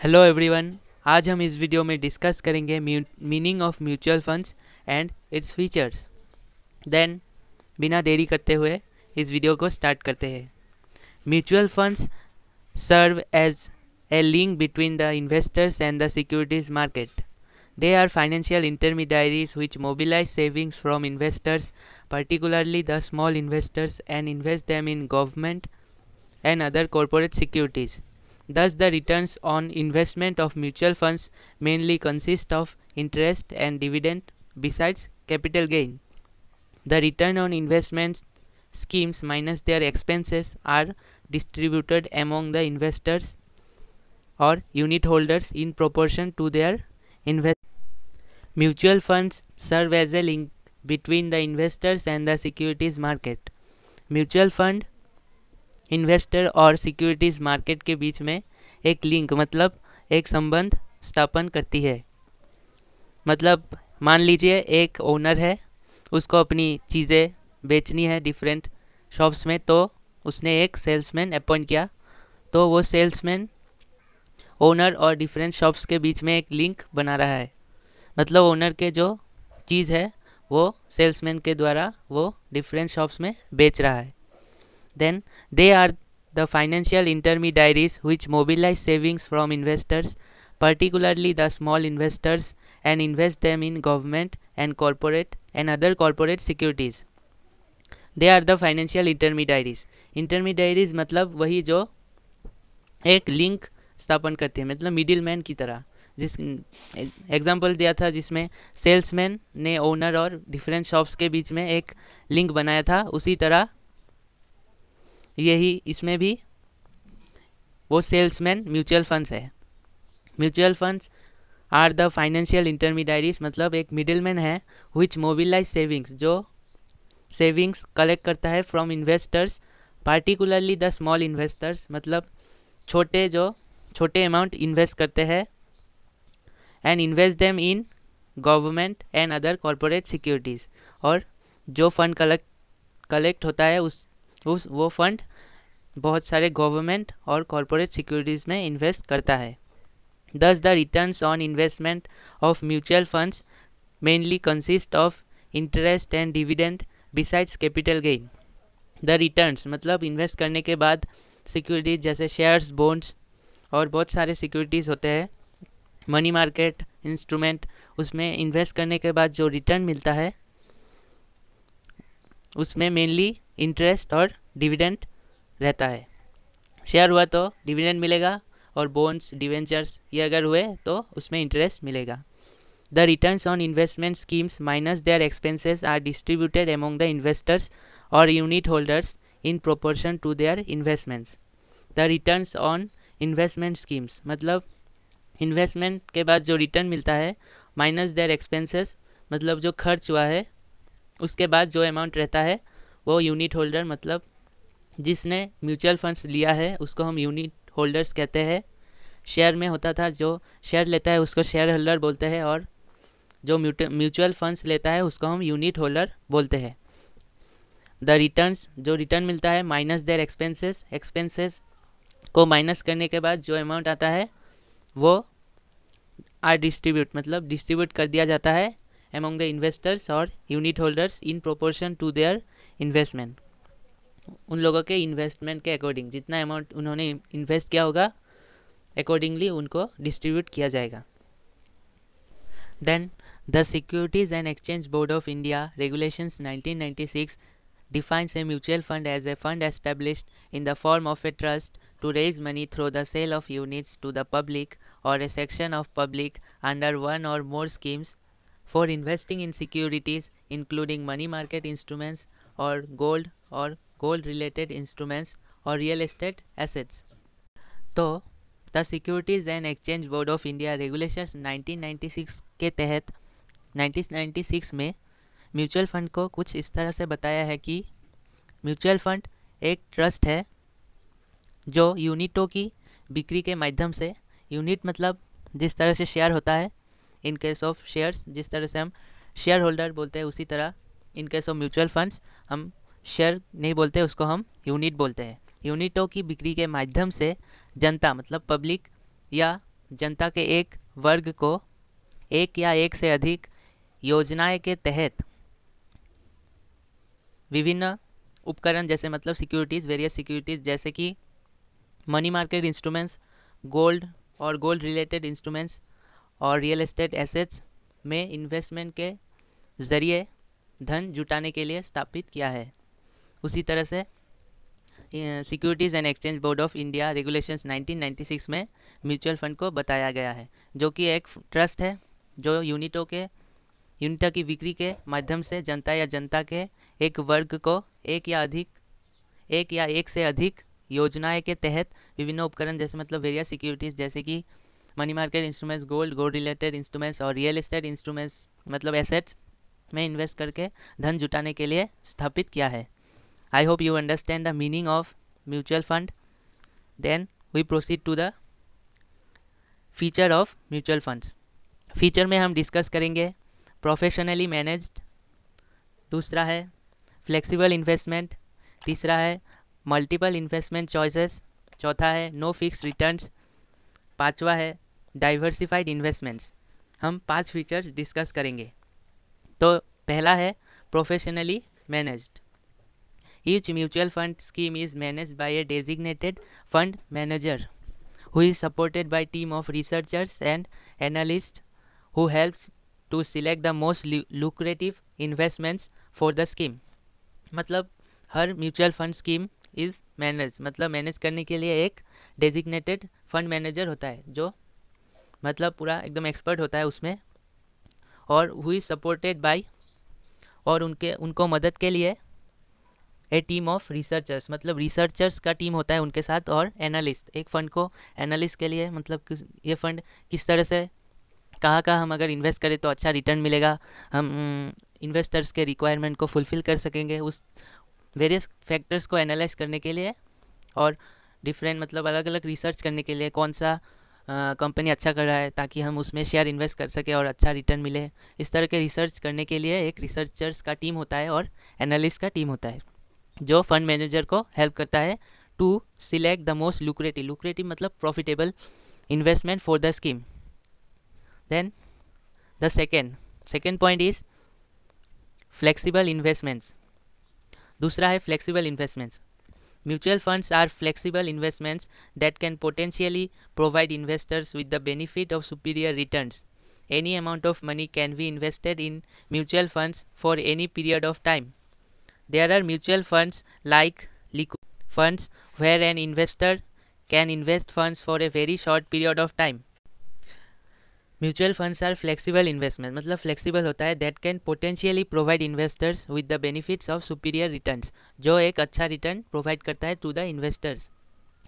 Hello everyone. आज हम इस वीडियो में डिस्कस करेंगे meaning of mutual funds and its features. Then बिना देरी करते हुए इस वीडियो को स्टार्ट करते हैं। Mutual funds serve as a link between the investors and the securities market. They are financial intermediaries which mobilize savings from investors, particularly the small investors, and invest them in government and other corporate securities. Thus, the returns on investment of mutual funds mainly consist of interest and dividend besides capital gain. The return on investment schemes minus their expenses are distributed among the investors or unit holders in proportion to their investment. Mutual funds serve as a link between the investors and the securities market. Mutual fund investor और securities market के बीच में एक link मतलब एक संबंध स्थापन करती है। मतलब मान लीजिए एक ओनर है, उसको अपनी चीज़ें बेचनी है डिफरेंट शॉप्स में, तो उसने एक सेल्समैन अपॉइंट किया। तो वो सेल्समैन ओनर और डिफरेंट शॉप्स के बीच में एक लिंक बना रहा है। मतलब ओनर के जो चीज़ है वो सेल्समैन के द्वारा वो डिफरेंट शॉप्स में बेच रहा है। Then they are the financial intermediaries which mobilize savings from investors, particularly the small investors, and invest them in government and corporate and other corporate securities. They are the financial intermediaries. Intermediaries मतलब वही जो एक link स्थापन करते हैं, मतलब middle man की तरह। जिस एग्जाम्पल दिया था जिसमें सेल्समैन ने ओनर और डिफरेंट शॉप्स के बीच में एक लिंक बनाया था, उसी तरह यही इसमें भी वो सेल्समैन म्यूचुअल फंड्स है। Mutual funds are the financial intermediaries, मतलब एक मिडिलमैन है विच मोबिलाइज सेविंग्स, जो सेविंग्स कलेक्ट करता है from investors, particularly the small investors, मतलब छोटे अमाउंट इन्वेस्ट करते हैं, and invest them in government and other corporate securities. और जो फंड कलेक्ट होता है वो फंड बहुत सारे गवर्नमेंट और कॉरपोरेट सिक्योरिटीज़ में इन्वेस्ट करता है। Thus, the returns on investment of mutual funds mainly consist of interest and dividend besides capital gain. The returns मतलब इन्वेस्ट करने के बाद सिक्योरिटीज जैसे शेयर्स, बॉन्ड्स और बहुत सारे सिक्योरिटीज़ होते हैं, मनी मार्केट इंस्ट्रूमेंट, उसमें इन्वेस्ट करने के बाद जो रिटर्न मिलता है उसमें मेनली इंटरेस्ट और डिविडेंड रहता है। शेयर हुआ तो डिविडेंड मिलेगा, और बॉन्ड्स, डिवेंचर्स ये अगर हुए तो उसमें इंटरेस्ट मिलेगा। The returns on investment schemes minus their expenses are distributed among the investors और unit holders in proportion to their investments. The returns on investment schemes मतलब इन्वेस्टमेंट के बाद जो रिटर्न मिलता है माइनस देयर एक्सपेंसेस, मतलब जो खर्च हुआ है उसके बाद जो अमाउंट रहता है वो यूनिट होल्डर, मतलब जिसने म्यूचुअल फंड्स लिया है उसको हम यूनिट होल्डर्स कहते हैं। शेयर में होता था, जो शेयर लेता है उसको शेयर होल्डर बोलते हैं, और जो म्यूचुअल फंड्स लेता है उसको हम यूनिट होल्डर बोलते हैं। द रिटर्न्स जो रिटर्न मिलता है माइनस देयर एक्सपेंसेस को माइनस करने के बाद जो अमाउंट आता है वो आर मतलब डिस्ट्रीब्यूट कर दिया जाता है among the investors और unit holders in proportion to their investment. उन लोगों के इन्वेस्टमेंट के अकॉर्डिंग जितना अमाउंट उन्होंने इन्वेस्ट किया होगा अकॉर्डिंगली उनको डिस्ट्रीब्यूट किया जाएगा। Then the securities and exchange board of India regulations 1996 defines a mutual fund as a fund established in the form of a trust to raise money through the sale of units to the public or a section of public under one or more schemes for investing in securities including money market instruments or gold related instruments or real estate assets. तो the securities and exchange board of India regulations 1996 के तहत 1996 में mutual fund को कुछ इस तरह से बताया है कि म्यूचुअल फंड एक ट्रस्ट है जो यूनिटों की बिक्री के माध्यम से, यूनिट मतलब जिस तरह से शेयर होता है, इन केस ऑफ शेयर्स जिस तरह से हम शेयर होल्डर बोलते हैं, उसी तरह in case of mutual funds हम शेयर नहीं बोलते, उसको हम यूनिट बोलते हैं। यूनिटों की बिक्री के माध्यम से जनता मतलब पब्लिक या जनता के एक वर्ग को एक या एक से अधिक योजनाएं के तहत विभिन्न उपकरण जैसे मतलब सिक्योरिटीज़, वेरियस सिक्योरिटीज़ जैसे कि मनी मार्केट इंस्ट्रूमेंट्स, गोल्ड और गोल्ड रिलेटेड इंस्ट्रूमेंट्स और रियल एस्टेट एसेट्स में इन्वेस्टमेंट के ज़रिए धन जुटाने के लिए स्थापित किया है। उसी तरह से securities and exchange board of India regulations 1996 में म्यूचुअल फंड को बताया गया है, जो कि एक ट्रस्ट है जो यूनिटों की बिक्री के माध्यम से जनता के एक वर्ग को एक या एक से अधिक योजनाएं के तहत विभिन्न उपकरण जैसे मतलब वेरियस सिक्योरिटीज़ जैसे कि money market instruments, gold related instruments और रियल एस्टेट इंस्ट्रूमेंट्स मतलब एसेट्स में इन्वेस्ट करके धन जुटाने के लिए स्थापित किया है। I hope you understand the meaning of mutual fund. Then we proceed to the feature of mutual funds. Feature में हम डिस्कस करेंगे प्रोफेशनली मैनेज्ड, दूसरा है फ्लेक्सिबल इन्वेस्टमेंट, तीसरा है मल्टीपल इन्वेस्टमेंट चॉइसेस, चौथा है नो फिक्स रिटर्न्स, पांचवा है डाइवर्सिफाइड इन्वेस्टमेंट्स। हम 5 फीचर्स डिस्कस करेंगे। तो पहला है professionally managed. Each mutual fund scheme is managed by A designated fund manager who is supported by team of researchers and analysts who helps to select the most lucrative investments for the scheme। मतलब हर mutual fund scheme is manage मतलब manage करने के लिए एक designated fund manager होता है जो मतलब पूरा एकदम एक्सपर्ट होता है उसमें, और हु इज़ सपोर्टेड बाय और उनको मदद के लिए ए टीम ऑफ रिसर्चर्स मतलब रिसर्चर्स का टीम होता है उनके साथ, और एनालिस्ट एक फ़ंड को एनालिस्ट के लिए मतलब ये फ़ंड किस तरह से कहाँ हम अगर इन्वेस्ट करें तो अच्छा रिटर्न मिलेगा, हम इन्वेस्टर्स के रिक्वायरमेंट को फुलफ़िल कर सकेंगे, उस वेरियस फैक्टर्स को एनालाइज करने के लिए और डिफरेंट मतलब अलग अलग रिसर्च करने के लिए कौन सा कंपनी अच्छा कर रहा है ताकि हम उसमें शेयर इन्वेस्ट कर सकें और अच्छा रिटर्न मिले। इस तरह के रिसर्च करने के लिए एक रिसर्चर्स का टीम होता है और एनालिस्ट का टीम होता है जो फंड मैनेजर को हेल्प करता है to select the most lucrative मतलब profitable investment for the scheme. Then the second point is flexible investments. दूसरा है flexible investments. Mutual funds are flexible investments that can potentially provide investors with the benefit of superior returns. Any amount of money can be invested in mutual funds for any period of time. There are mutual funds like liquid funds where an investor can invest funds for a very short period of time. Mutual funds are flexible investment मतलब flexible होता है that can potentially provide investors with the benefits of superior returns जो एक अच्छा return provide करता है to the investors.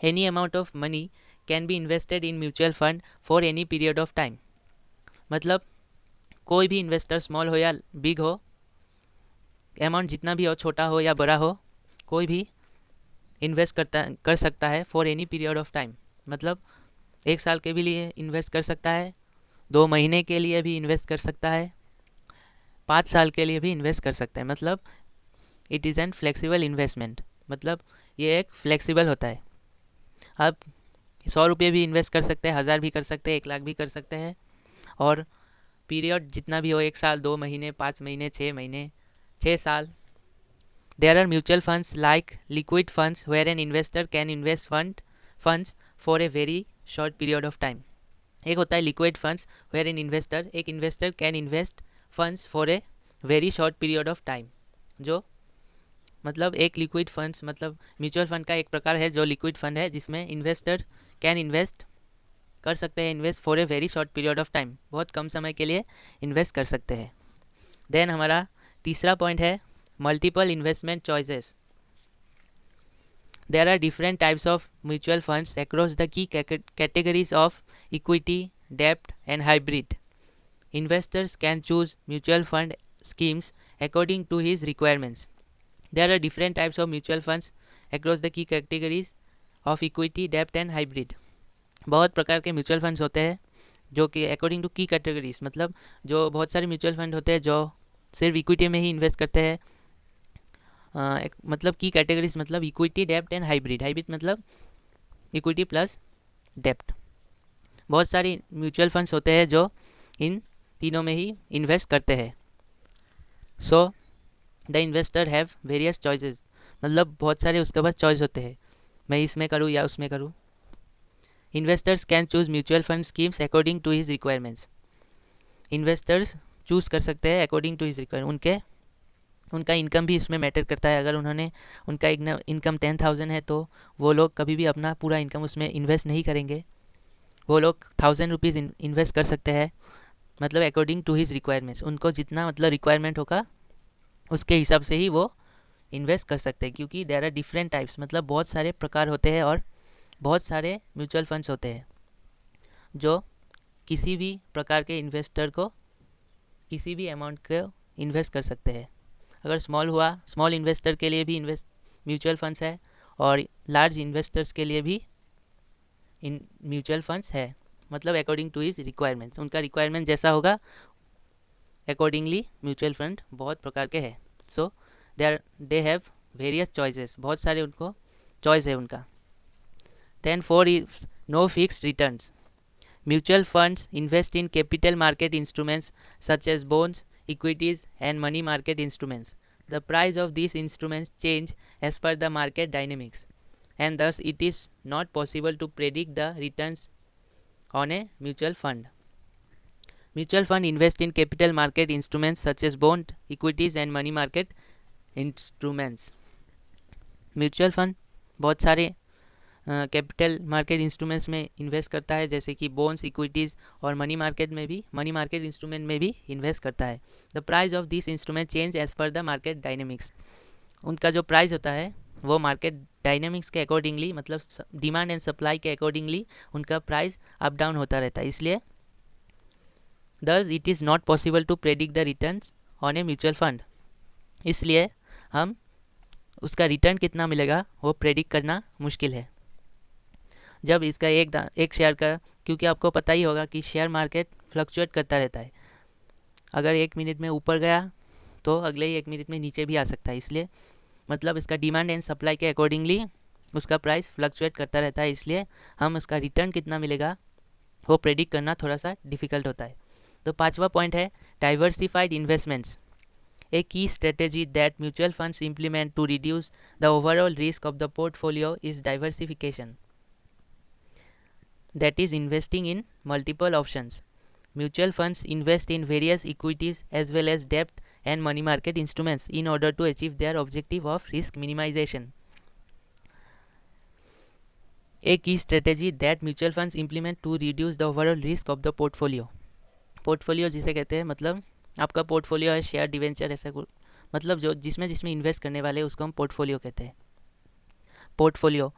Any amount of money can be invested in mutual fund for any period of time। मतलब कोई भी investor small हो या big हो, अमाउंट जितना भी हो, छोटा हो या बड़ा हो, कोई भी इन्वेस्ट कर सकता है for any period of time. मतलब 1 साल के भी लिए इन्वेस्ट कर सकता है, 2 महीने के लिए भी इन्वेस्ट कर सकता है, 5 साल के लिए भी इन्वेस्ट कर सकता है। मतलब it is an flexible investment मतलब ये एक फ्लेक्सिबल होता है। आप 100 रुपये भी इन्वेस्ट कर सकते हैं, 1000 भी कर सकते हैं, 1 लाख भी कर सकते हैं, और पीरियड जितना भी हो, 1 साल, 2 महीने, 5 महीने, 6 महीने, 6 साल। There are mutual funds like liquid funds where an investor can invest funds for a very short period of time। एक होता है liquid funds where an investor can invest funds for a very short period of time। जो मतलब एक liquid funds मतलब mutual fund का एक प्रकार है जो लिक्विड फंड है जिसमें इन्वेस्टर कैन इन्वेस्ट कर सकते हैं invest for a very short period of time, बहुत कम समय के लिए इन्वेस्ट कर सकते हैं। देन हमारा तीसरा पॉइंट है multiple investment choices. There are different types of mutual funds across the key categories of equity, डेब्ट and hybrid. Investors can choose mutual fund schemes according to his requirements। There are different types of mutual funds across the key categories of equity, debt and hybrid। बहुत प्रकार के mutual funds होते हैं जो कि according to की categories मतलब जो बहुत सारे म्यूचुअल फंड होते हैं जो सिर्फ इक्विटी में ही इन्वेस्ट करते हैं। मतलब की कैटेगरीज मतलब इक्विटी, डेब्ट एंड हाइब्रिड। हाइब्रिड मतलब इक्विटी प्लस डेब्ट। बहुत सारी म्यूचुअल फंड्स होते हैं जो इन तीनों में ही इन्वेस्ट करते हैं। So the investor have various choices, मतलब बहुत सारे उसके पास चॉइस होते हैं, मैं इसमें करूँ या उसमें करूँ। Investors can choose mutual fund schemes according to his requirements, investors choose कर सकते हैं अकॉर्डिंग टू हिज रिक्वायरमेंट। उनका इनकम भी इसमें मैटर करता है। अगर उन्होंने उनका इनकम 10,000 है तो वो लोग कभी भी अपना पूरा इनकम उसमें इन्वेस्ट नहीं करेंगे, वो लोग 1,000 रुपीज़ इन्वेस्ट कर सकते हैं, मतलब अकॉर्डिंग टू हिज रिक्वायरमेंट्स। उनको जितना मतलब रिक्वायरमेंट होगा उसके हिसाब से ही वो इन्वेस्ट कर सकते हैं, क्योंकि देयर आर डिफरेंट टाइप्स, मतलब बहुत सारे प्रकार होते हैं और बहुत सारे म्यूचुअल फंड्स होते हैं जो किसी भी प्रकार के इन्वेस्टर को किसी भी अमाउंट को इन्वेस्ट कर सकते हैं। अगर स्मॉल हुआ, स्मॉल इन्वेस्टर के लिए भी म्यूचुअल फंड्स है और लार्ज इन्वेस्टर्स के लिए भी म्यूचुअल फंड्स है, मतलब अकॉर्डिंग टू हिज रिक्वायरमेंट्स। उनका रिक्वायरमेंट जैसा होगा अकॉर्डिंगली म्यूचुअल फंड बहुत प्रकार के हैं। So they have various choices, बहुत सारे उनको चॉइस है उनका। Then 4 is no fixed returns. Mutual funds invest in capital market instruments such as bonds, equities, and money market instruments. The price of these instruments change as per the market dynamics, and thus it is not possible to predict the returns on a mutual fund. Mutual fund invest in capital market instruments such as bond, equities, and money market instruments. Mutual fund बहुत सारे capital market instruments में invest करता है, जैसे कि bonds, equities और money market instrument में भी इन्वेस्ट करता है। The price of this instrument change as per the market dynamics. उनका जो प्राइस होता है वो मार्केट डायनेमिक्स के अकॉर्डिंगली, मतलब डिमांड एंड सप्लाई के अकॉर्डिंगली उनका प्राइस अप डाउन होता रहता है। इसलिए thus it is not possible to predict the returns on a mutual fund. इसलिए हम उसका रिटर्न कितना मिलेगा वो प्रेडिक्ट करना मुश्किल है। जब इसका एक शेयर का, क्योंकि आपको पता ही होगा कि शेयर मार्केट फ्लक्चुएट करता रहता है, अगर 1 मिनट में ऊपर गया तो अगले ही 1 मिनट में नीचे भी आ सकता है। इसलिए मतलब इसका डिमांड एंड सप्लाई के अकॉर्डिंगली उसका प्राइस फ्लक्चुएट करता रहता है, इसलिए हम इसका रिटर्न कितना मिलेगा वो प्रेडिक्ट करना थोड़ा सा डिफिकल्ट होता है। तो 5वां पॉइंट है diversified investments. A key strategy that mutual funds implement to reduce the overall risk of the portfolio is diversification. That is investing in multiple options. Mutual funds invest in various equities as well as debt and money market instruments in order to achieve their objective of risk minimization. A key strategy that mutual funds implement to reduce the overall risk of the portfolio. Portfolio जिसे कहते हैं, मतलब आपका portfolio है share, debenture, ऐसा कुछ, मतलब जो जिसमें इन्वेस्ट करने वाले उसको हम पोर्टफोलियो कहते हैं। पोर्टफोलियो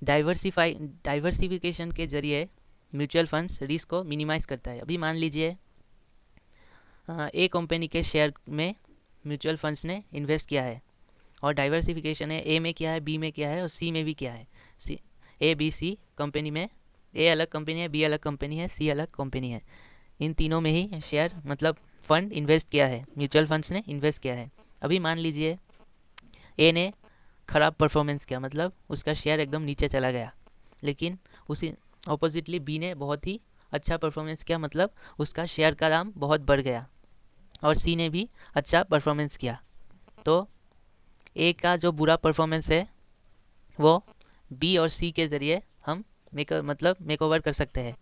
डाइवर्सिफिकेशन के जरिए म्यूचुअल फंड्स रिस्क को मिनिमाइज़ करता है। अभी मान लीजिए ए कंपनी के शेयर में म्यूचुअल फंड्स ने इन्वेस्ट किया है और डाइवर्सिफिकेशन है, ए में किया है, बी में किया है और सी में भी किया है। ए बी सी कंपनी में ए अलग कंपनी है, बी अलग कंपनी है, सी अलग कंपनी है, इन तीनों में ही शेयर मतलब फंड इन्वेस्ट किया है, म्यूचुअल फंड्स ने इन्वेस्ट किया है। अभी मान लीजिए ए ने ख़राब परफॉर्मेंस किया, मतलब उसका शेयर एकदम नीचे चला गया, लेकिन उसी ऑपोजिटली बी ने बहुत ही अच्छा परफॉर्मेंस किया, मतलब उसका शेयर का दाम बहुत बढ़ गया, और सी ने भी अच्छा परफॉर्मेंस किया। तो ए का जो बुरा परफॉर्मेंस है वो बी और सी के ज़रिए हम मेक ओवर कर सकते हैं।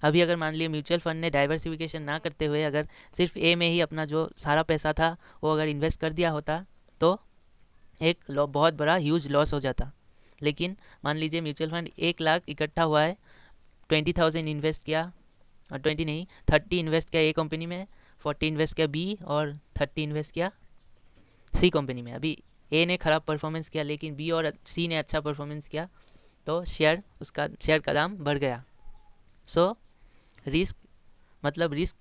अभी अगर मान लीजिए म्यूचुअल फंड ने डाइवर्सिफिकेशन ना करते हुए अगर सिर्फ ए में ही अपना जो सारा पैसा था वो अगर इन्वेस्ट कर दिया होता तो एक बहुत बड़ा ह्यूज लॉस हो जाता। लेकिन मान लीजिए म्यूचुअल फंड 1 लाख इकट्ठा हुआ है, 20,000 इन्वेस्ट किया, और 20 नहीं 30 इन्वेस्ट किया ए कंपनी में, 40 इन्वेस्ट किया बी और 30 इन्वेस्ट किया सी कंपनी में। अभी ए ने ख़राब परफॉर्मेंस किया लेकिन बी और सी ने अच्छा परफॉर्मेंस किया, तो शेयर का दाम बढ़ गया। सो रिस्क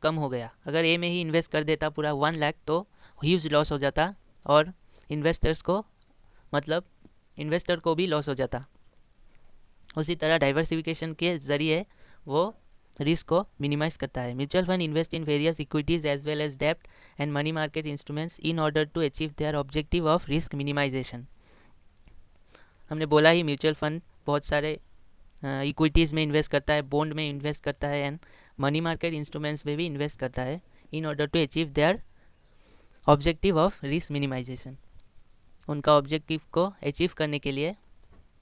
कम हो गया। अगर ए में ही इन्वेस्ट कर देता पूरा 1 लाख तो ह्यूज लॉस हो जाता और इन्वेस्टर को भी लॉस हो जाता। उसी तरह डाइवर्सिफिकेशन के ज़रिए वो रिस्क को मिनिमाइज़ करता है। Mutual fund invest in various equities as well as डेब्ट and money market instruments in order to achieve their objective of risk minimization. हमने बोला ही म्यूचुअल फंड बहुत सारे इक्विटीज़ में इन्वेस्ट करता है, बॉन्ड में इन्वेस्ट करता है एंड मनी मार्केट इंस्ट्रूमेंट्स में भी इन्वेस्ट करता है in order to achieve their objective of risk minimization. उनका ऑब्जेक्टिव को अचीव करने के लिए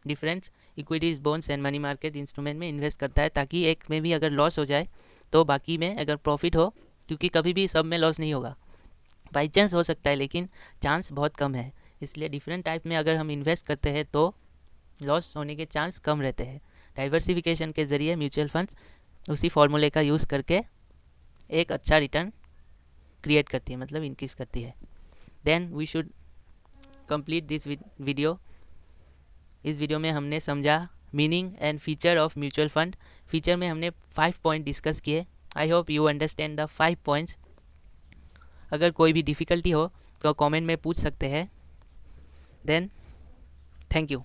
different equities, bonds and money market instrument में इन्वेस्ट करता है, ताकि एक में भी अगर लॉस हो जाए तो बाकी में अगर प्रॉफिट हो, क्योंकि कभी भी सब में लॉस नहीं होगा, बाई चांस हो सकता है लेकिन चांस बहुत कम है। इसलिए डिफरेंट टाइप में अगर हम इन्वेस्ट करते हैं तो लॉस होने के चांस कम रहते हैं। डाइवर्सिफिकेशन के ज़रिए म्यूचुअल फंड्स उसी फॉर्मूले का यूज़ करके एक अच्छा रिटर्न क्रिएट करती है, मतलब इंक्रीज करती है। Then we should complete this video. इस वीडियो में हमने समझा meaning and feature of mutual fund. Feature में हमने 5 पॉइंट डिस्कस किए। I hope you understand the 5 points. अगर कोई भी डिफ़िकल्टी हो तो कमेंट में पूछ सकते हैं। Then thank you.